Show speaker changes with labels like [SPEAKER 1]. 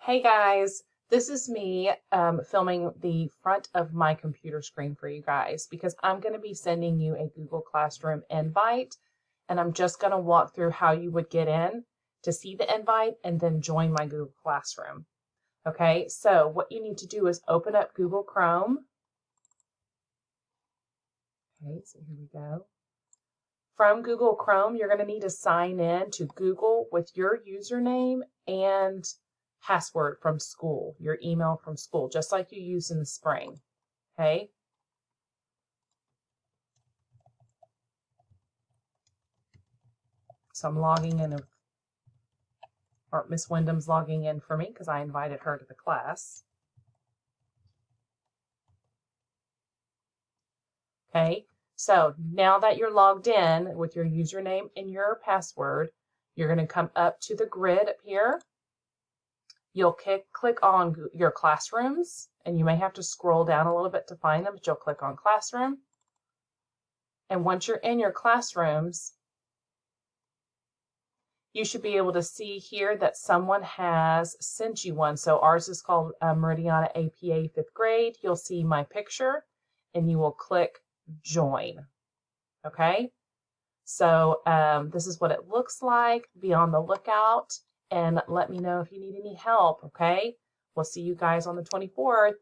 [SPEAKER 1] Hey guys, this is me filming the front of my computer screen for you guys because I'm going to be sending you a Google Classroom invite, and I'm just going to walk through how you would get in to see the invite and then join my Google Classroom. Okay, so what you need to do is open up Google Chrome. Okay, so here we go. From Google Chrome, you're going to need to sign in to Google with your username and password from school, your email from school, just like you used in the spring. Okay. So I'm logging in, or Miss Wyndham's logging in for me because I invited her to the class. Okay. So now that you're logged in with your username and your password, you're going to come up to the grid up here. You'll click on your classrooms, and you may have to scroll down a little bit to find them, but you'll click on classroom. And once you're in your classrooms, you should be able to see here that someone has sent you one. So ours is called Meridiana APA 5th grade. You'll see my picture and you will click join. Okay. So this is what it looks like. Be on the lookout and let me know if you need any help. Okay. We'll see you guys on the 24th.